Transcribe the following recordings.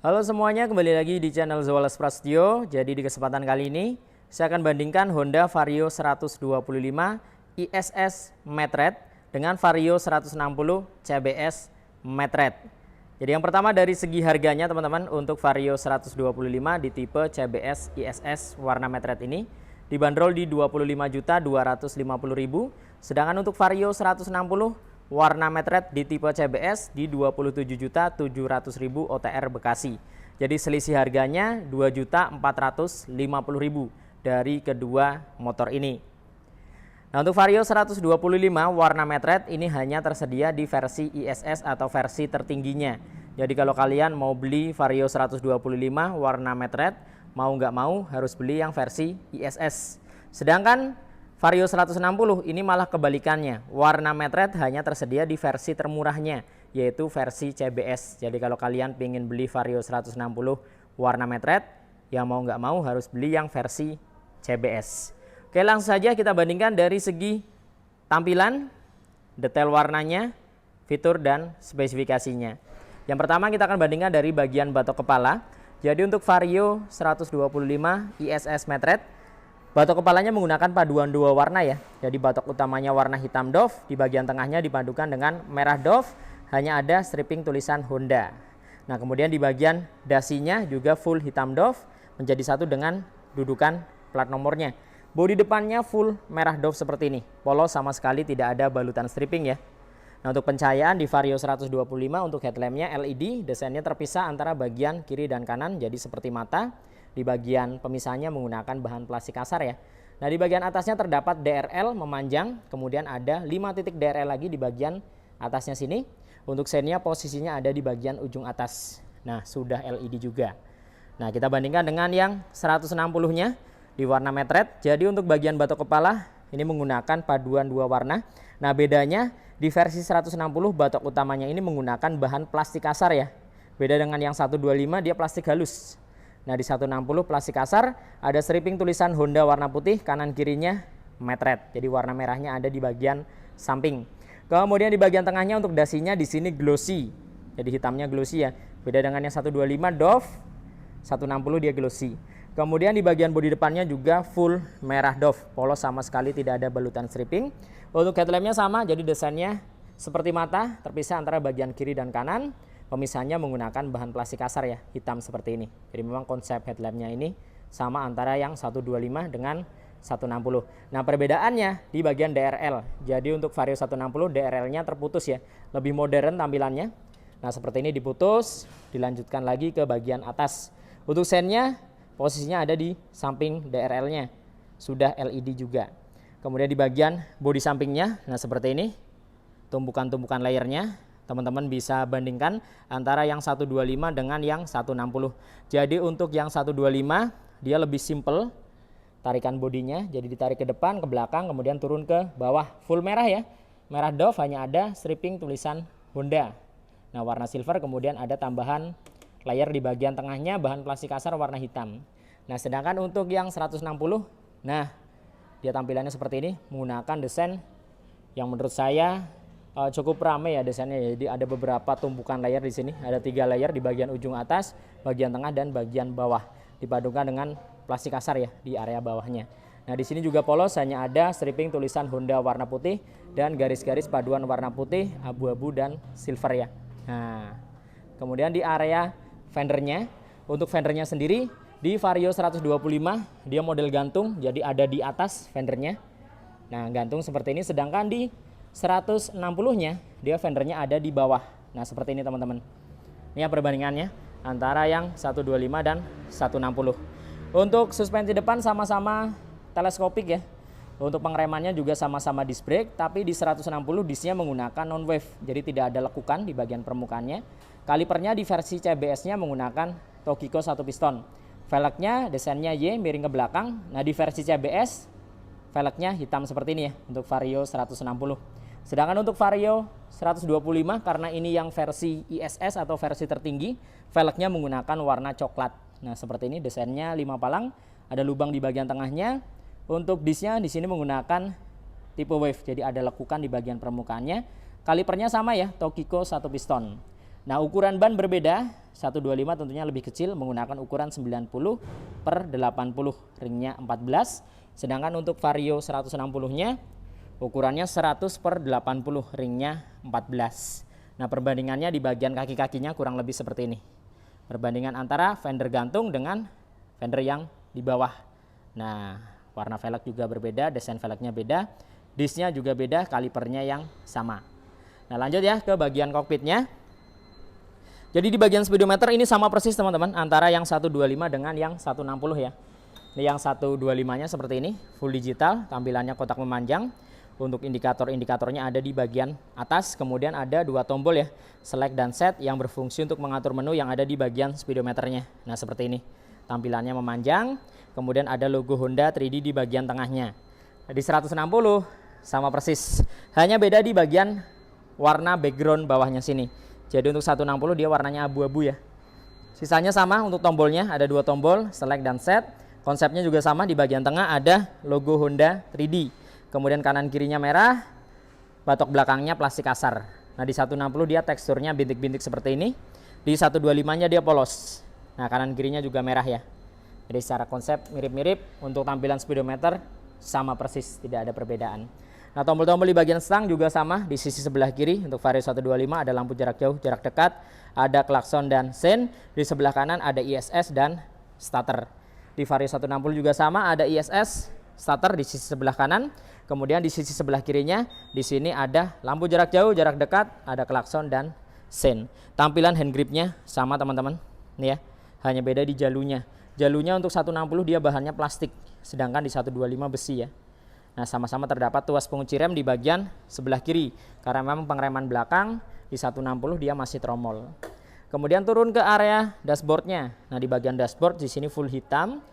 Halo semuanya, kembali lagi di channel Zoales Prasetyo. Jadi di kesempatan kali ini saya akan bandingkan Honda Vario 125 ISS Matte dengan Vario 160 CBS Matte. Jadi yang pertama dari segi harganya teman-teman, untuk Vario 125 di tipe CBS ISS warna Matte ini dibanderol di 25.250.000, sedangkan untuk Vario 160 warna Matte di tipe CBS di 27.700.000 OTR Bekasi. Jadi selisih harganya 2.450.000 dari kedua motor ini. Nah, untuk Vario 125 warna Matte ini hanya tersedia di versi ISS atau versi tertingginya. Jadi kalau kalian mau beli Vario 125 warna Matte, mau nggak mau harus beli yang versi ISS. Sedangkan Vario 160 ini malah kebalikannya, warna Matte hanya tersedia di versi termurahnya, yaitu versi CBS. Jadi kalau kalian pengen beli Vario 160 warna Matte, ya mau nggak mau harus beli yang versi CBS. Oke, langsung saja kita bandingkan dari segi tampilan, detail warnanya, fitur dan spesifikasinya. Yang pertama kita akan bandingkan dari bagian batok kepala. Jadi untuk Vario 125 ISS Matte, batok kepalanya menggunakan paduan dua warna ya. Jadi batok utamanya warna hitam doff, di bagian tengahnya dipadukan dengan merah doff, hanya ada stripping tulisan Honda. Nah, kemudian di bagian dasinya juga full hitam doff, menjadi satu dengan dudukan plat nomornya. Bodi depannya full merah doff seperti ini, polos, sama sekali tidak ada balutan stripping ya. Nah, untuk pencahayaan di Vario 125 untuk headlampnya LED, desainnya terpisah antara bagian kiri dan kanan, jadi seperti mata. Di bagian pemisahnya menggunakan bahan plastik kasar ya. Nah, di bagian atasnya terdapat DRL memanjang, kemudian ada 5 titik DRL lagi di bagian atasnya sini. Untuk sennya posisinya ada di bagian ujung atas. Nah, sudah LED juga. Nah, kita bandingkan dengan yang 160-nya di warna Matte. Jadi untuk bagian batok kepala ini menggunakan paduan dua warna. Nah, bedanya di versi 160 batok utamanya ini menggunakan bahan plastik kasar ya. Beda dengan yang 125 dia plastik halus. Nah, di 160 plastik kasar, ada stripping tulisan Honda warna putih, kanan kirinya Matte. Jadi warna merahnya ada di bagian samping. Kemudian di bagian tengahnya untuk dasinya di sini glossy. Jadi hitamnya glossy ya. Beda dengan yang 125 doff, 160 dia glossy. Kemudian di bagian bodi depannya juga full merah doff, polos, sama sekali tidak ada balutan stripping. Untuk headlampnya sama, jadi desainnya seperti mata, terpisah antara bagian kiri dan kanan. Pemisahnya menggunakan bahan plastik kasar ya, hitam seperti ini. Jadi memang konsep headlampnya ini sama antara yang 125 dengan 160. Nah, perbedaannya di bagian DRL. Jadi untuk Vario 160 DRL-nya terputus ya, lebih modern tampilannya. Nah, seperti ini diputus, dilanjutkan lagi ke bagian atas. Untuk sennya posisinya ada di samping DRL-nya, sudah LED juga. Kemudian di bagian bodi sampingnya, nah seperti ini, tumpukan-tumpukan layernya. Teman-teman bisa bandingkan antara yang 125 dengan yang 160. Jadi untuk yang 125 dia lebih simple tarikan bodinya, jadi ditarik ke depan, ke belakang, kemudian turun ke bawah, full merah ya. Merah doff, hanya ada stripping tulisan Honda. Nah, warna silver, kemudian ada tambahan layer di bagian tengahnya bahan plastik kasar warna hitam. Nah, sedangkan untuk yang 160, nah dia tampilannya seperti ini, menggunakan desain yang menurut saya cukup ramai ya desainnya. Jadi ada beberapa tumpukan layer di sini, ada 3 layer di bagian ujung atas, bagian tengah dan bagian bawah, dipadukan dengan plastik kasar ya di area bawahnya. Nah, di sini juga polos, hanya ada stripping tulisan Honda warna putih dan garis-garis paduan warna putih, abu-abu dan silver ya. Nah, kemudian di area fendernya, untuk fendernya sendiri di Vario 125 dia model gantung, jadi ada di atas fendernya. Nah, gantung seperti ini, sedangkan di 160-nya dia fendernya ada di bawah. Nah, seperti ini teman-teman. Ini ya perbandingannya antara yang 125 dan 160. Untuk suspensi depan sama-sama teleskopik ya. Untuk pengeremannya juga sama-sama disc brake, tapi di 160 discnya menggunakan non-wave, jadi tidak ada lekukan di bagian permukaannya. Kalipernya di versi CBS-nya menggunakan Tokiko 1 piston. Velgnya desainnya Y, miring ke belakang. Nah, di versi CBS velgnya hitam seperti ini ya untuk Vario 160. Sedangkan untuk Vario 125 karena ini yang versi ISS atau versi tertinggi, velgnya menggunakan warna coklat. Nah, seperti ini desainnya 5 palang, ada lubang di bagian tengahnya. Untuk disnya di sini menggunakan tipe wave, jadi ada lekukan di bagian permukaannya. Kalipernya sama ya, Tokiko 1 piston. Nah, ukuran ban berbeda. 125 tentunya lebih kecil menggunakan ukuran 90/80, ringnya 14. Sedangkan untuk Vario 160-nya ukurannya 100/80, ringnya 14. Nah, perbandingannya di bagian kaki-kakinya kurang lebih seperti ini. Perbandingan antara fender gantung dengan fender yang di bawah. Nah, warna velg juga berbeda, desain velgnya beda, disknya juga beda, kalipernya yang sama. Nah, lanjut ya ke bagian kokpitnya. Jadi di bagian speedometer ini sama persis teman-teman antara yang 125 dengan yang 160 ya. Ini yang 125-nya seperti ini, full digital, tampilannya kotak memanjang. Untuk indikator-indikatornya ada di bagian atas, kemudian ada dua tombol ya, select dan set yang berfungsi untuk mengatur menu yang ada di bagian speedometernya. Nah, seperti ini. Tampilannya memanjang, kemudian ada logo Honda 3D di bagian tengahnya. Di 160 sama persis, hanya beda di bagian warna background bawahnya sini. Jadi untuk 160 dia warnanya abu-abu ya. Sisanya sama untuk tombolnya, ada dua tombol, select dan set. Konsepnya juga sama, di bagian tengah ada logo Honda 3D. Kemudian kanan kirinya merah, batok belakangnya plastik kasar. Nah, di 160 dia teksturnya bintik-bintik seperti ini. Di 125-nya dia polos. Nah, kanan kirinya juga merah ya. Jadi secara konsep mirip-mirip, untuk tampilan speedometer sama persis, tidak ada perbedaan. Nah, tombol-tombol di bagian stang juga sama, di sisi sebelah kiri untuk Vario 125 ada lampu jarak jauh, jarak dekat, ada klakson dan sen, di sebelah kanan ada ISS dan starter. Di Vario 160 juga sama, ada ISS, starter di sisi sebelah kanan, kemudian di sisi sebelah kirinya di sini ada lampu jarak jauh, jarak dekat, ada klakson dan sen. Tampilan hand gripnya sama teman-teman, nih ya, hanya beda di jalunya. Jalunya untuk 160 dia bahannya plastik, sedangkan di 125 besi ya. Nah, sama-sama terdapat tuas pengunci rem di bagian sebelah kiri, karena memang pengereman belakang di 160 dia masih tromol. Kemudian turun ke area dashboardnya. Nah, di bagian dashboard di sini full hitam.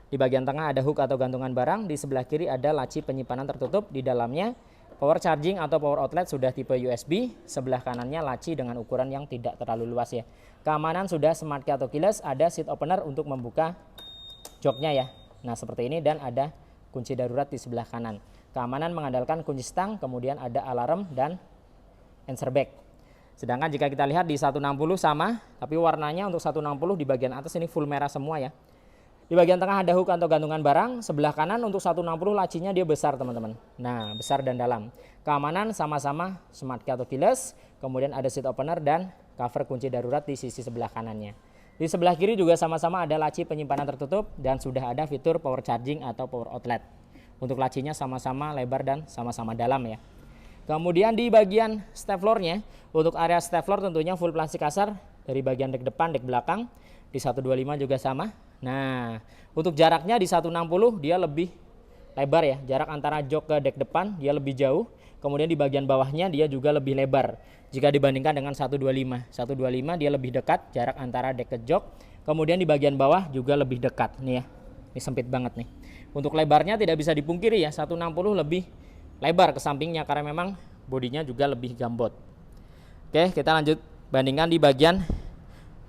Di bagian tengah ada hook atau gantungan barang. Di sebelah kiri ada laci penyimpanan tertutup. Di dalamnya power charging atau power outlet sudah tipe USB. Sebelah kanannya laci dengan ukuran yang tidak terlalu luas ya. Keamanan sudah smart key atau keyless. Ada seat opener untuk membuka joknya ya. Nah, seperti ini, dan ada kunci darurat di sebelah kanan. Keamanan mengandalkan kunci stang, kemudian ada alarm dan answer back. Sedangkan jika kita lihat di 160 sama, tapi warnanya untuk 160 di bagian atas ini full merah semua ya. Di bagian tengah ada hook atau gantungan barang, sebelah kanan untuk 160 lacinya dia besar teman-teman. Nah, besar dan dalam. Keamanan sama-sama smart key atau keyless, kemudian ada seat opener dan cover kunci darurat di sisi sebelah kanannya. Di sebelah kiri juga sama-sama ada laci penyimpanan tertutup dan sudah ada fitur power charging atau power outlet. Untuk lacinya sama-sama lebar dan sama-sama dalam ya. Kemudian di bagian step floor-nya, untuk area step floor tentunya full plastik kasar dari bagian dek depan, dek belakang. Di 125 juga sama. Nah, untuk jaraknya di 160 dia lebih lebar ya. Jarak antara jok ke dek depan dia lebih jauh. Kemudian di bagian bawahnya dia juga lebih lebar jika dibandingkan dengan 125. 125 dia lebih dekat jarak antara dek ke jok. Kemudian di bagian bawah juga lebih dekat nih ya. Ini sempit banget nih. Untuk lebarnya tidak bisa dipungkiri ya, 160 lebih lebar ke sampingnya karena memang bodinya juga lebih gambot. Oke, kita lanjut bandingkan di bagian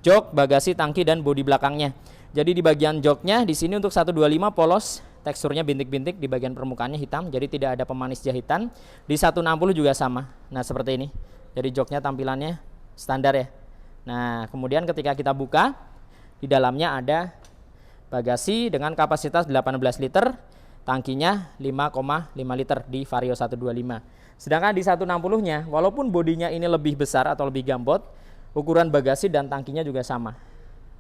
jok, bagasi, tangki dan bodi belakangnya. Jadi di bagian joknya di sini untuk 125 polos, teksturnya bintik-bintik, di bagian permukaannya hitam, jadi tidak ada pemanis jahitan. Di 160 juga sama. Nah, seperti ini. Jadi joknya tampilannya standar ya. Nah, kemudian ketika kita buka, di dalamnya ada bagasi dengan kapasitas 18 liter, tangkinya 5,5 liter di Vario 125. Sedangkan di 160-nya, walaupun bodinya ini lebih besar atau lebih gambot, ukuran bagasi dan tangkinya juga sama.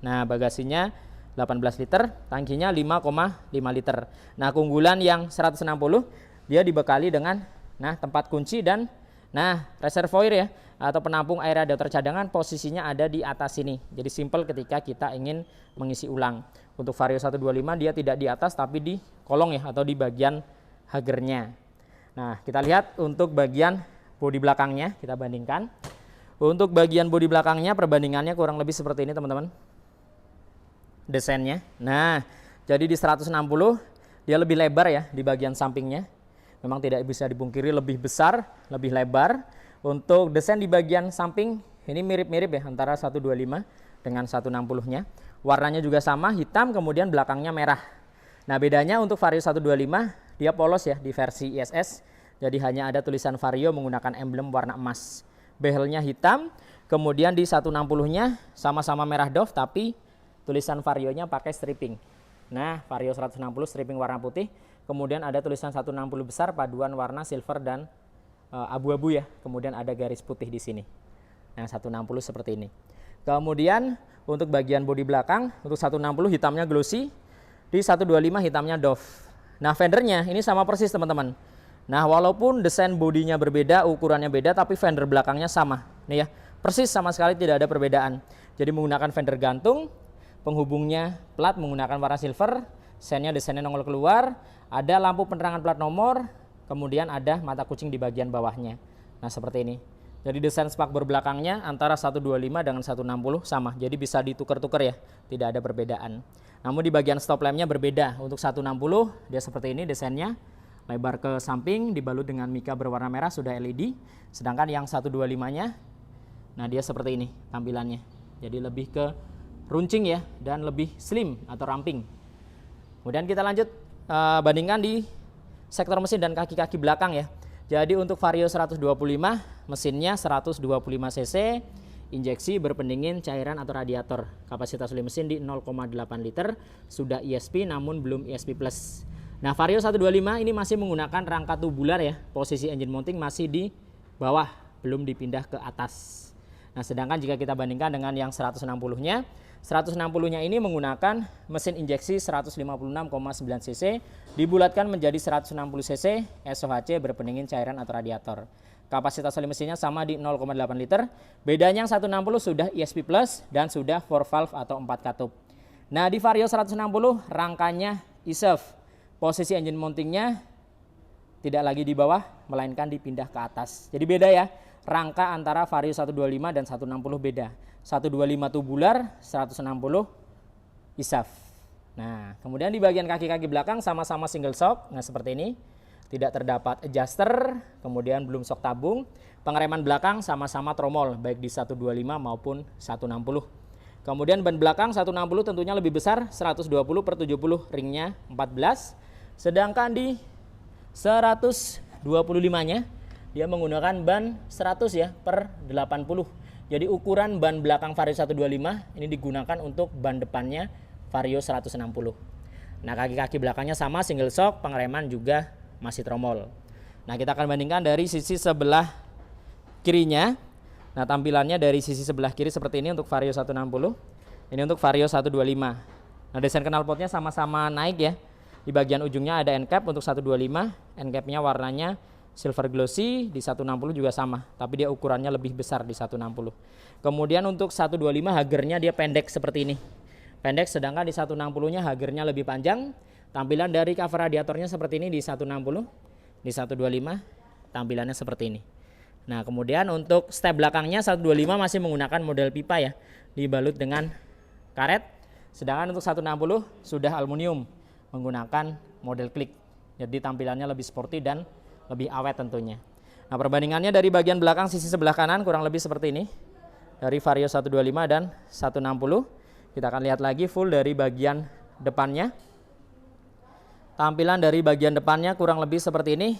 Nah, bagasinya 18 liter, tangkinya 5,5 liter. Nah, keunggulan yang 160 dia dibekali dengan tempat kunci dan reservoir ya, atau penampung air radiator cadangan posisinya ada di atas sini. Jadi simple ketika kita ingin mengisi ulang. Untuk Vario 125 dia tidak di atas tapi di kolong ya, atau di bagian hagernya. Nah, kita lihat untuk bagian bodi belakangnya, kita bandingkan. Untuk bagian bodi belakangnya perbandingannya kurang lebih seperti ini teman-teman. Desainnya. Nah, jadi di 160 dia lebih lebar ya di bagian sampingnya. Memang tidak bisa dipungkiri lebih besar, lebih lebar. Untuk desain di bagian samping ini mirip-mirip ya antara 125 dengan 160-nya. Warnanya juga sama, hitam, kemudian belakangnya merah. Nah, bedanya untuk Vario 125 dia polos ya di versi ISS. Jadi hanya ada tulisan Vario menggunakan emblem warna emas. Behelnya hitam, Kemudian di 160-nya sama-sama merah doff tapi tulisan Vario-nya pakai striping. Nah, Vario 160 striping warna putih. Kemudian ada tulisan 160 besar paduan warna silver dan abu-abu ya. Kemudian ada garis putih di sini. Nah, 160 seperti ini. Kemudian untuk bagian bodi belakang, untuk 160 hitamnya glossy, di 125 hitamnya doff. Nah, fendernya ini sama persis teman-teman. Nah, walaupun desain bodinya berbeda, ukurannya beda, tapi fender belakangnya sama. Nih ya, persis sama sekali tidak ada perbedaan. Jadi menggunakan fender gantung, penghubungnya plat menggunakan warna silver, sennya desainnya nongol keluar, ada lampu penerangan plat nomor, kemudian ada mata kucing di bagian bawahnya. Nah, seperti ini. Jadi desain spakbor belakangnya antara 125 dengan 160 sama. Jadi bisa ditukar-tukar ya, tidak ada perbedaan. Namun di bagian stop lampnya berbeda. Untuk 160 dia seperti ini desainnya. Lebar ke samping dibalut dengan mika berwarna merah sudah LED. Sedangkan yang 125-nya, nah dia seperti ini tampilannya. Jadi lebih ke runcing ya dan lebih slim atau ramping. Kemudian kita lanjut bandingkan di sektor mesin dan kaki-kaki belakang ya. Jadi untuk Vario 125 mesinnya 125 cc, injeksi berpendingin cairan atau radiator. Kapasitas oli mesin di 0,8 liter, sudah ESP namun belum ESP Plus. Nah, Vario 125 ini masih menggunakan rangka tubular ya. Posisi engine mounting masih di bawah, belum dipindah ke atas. Nah, sedangkan jika kita bandingkan dengan yang 160-nya, 160-nya ini menggunakan mesin injeksi 156,9 cc dibulatkan menjadi 160 cc SOHC berpendingin cairan atau radiator. Kapasitas oli mesinnya sama di 0,8 liter. Bedanya yang 160 sudah ESP Plus dan sudah 4 valve atau 4 katup. Nah, di Vario 160 rangkanya e-serv. Posisi engine mountingnya tidak lagi di bawah melainkan dipindah ke atas. Jadi beda ya. Rangka antara Vario 125 dan 160 beda. 125 tubular, 160 e-serv. Nah, kemudian di bagian kaki-kaki belakang sama-sama single shock. Nah, seperti ini. Tidak terdapat adjuster, kemudian belum shock tabung. Pengereman belakang sama-sama tromol, baik di 125 maupun 160. Kemudian ban belakang 160 tentunya lebih besar, 120/70, ringnya 14. Sedangkan di 125-nya, dia menggunakan ban 100 ya, per 80. Jadi ukuran ban belakang Vario 125 ini digunakan untuk ban depannya Vario 160. Nah, kaki-kaki belakangnya sama single shock, pengereman juga masih tromol. Nah, kita akan bandingkan dari sisi sebelah kirinya. Nah, tampilannya dari sisi sebelah kiri seperti ini untuk Vario 160. Ini untuk Vario 125. Nah, desain knalpotnya sama-sama naik ya. Di bagian ujungnya ada end cap untuk 125. End capnya warnanya silver glossy, di 160 juga sama, tapi dia ukurannya lebih besar di 160. Kemudian untuk 125 hagernya dia pendek seperti ini. Pendek, sedangkan di 160-nya hagernya lebih panjang. Tampilan dari cover radiatornya seperti ini di 160, di 125 tampilannya seperti ini. Nah, kemudian untuk step belakangnya 125 masih menggunakan model pipa ya, dibalut dengan karet. Sedangkan untuk 160 sudah aluminium menggunakan model klik. Jadi tampilannya lebih sporty dan lebih awet tentunya. Nah, perbandingannya dari bagian belakang sisi sebelah kanan kurang lebih seperti ini. Dari Vario 125 dan 160. Kita akan lihat lagi full dari bagian depannya. Tampilan dari bagian depannya kurang lebih seperti ini.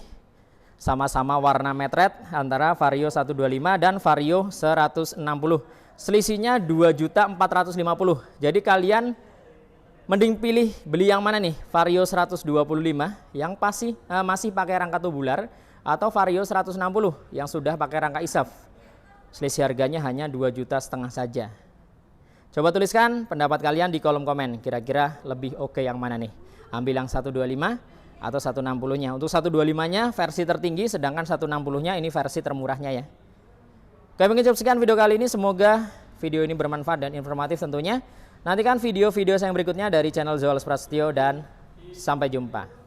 Sama-sama warna matte red antara Vario 125 dan Vario 160. Selisihnya 2.450.000. Jadi kalian mending pilih beli yang mana nih? Vario 125 yang masih pakai rangka tubular atau Vario 160 yang sudah pakai rangka e-serv. Selisih harganya hanya 2,5 juta saja. Coba tuliskan pendapat kalian di kolom komen. Kira-kira lebih oke yang mana nih? Ambil yang 125 atau 160-nya. Untuk 125-nya versi tertinggi, sedangkan 160-nya ini versi termurahnya ya. Oke, mungkin cukup sekian video kali ini. Semoga video ini bermanfaat dan informatif tentunya. Nantikan video-video saya yang berikutnya dari channel Zoales Prasetyo dan sampai jumpa.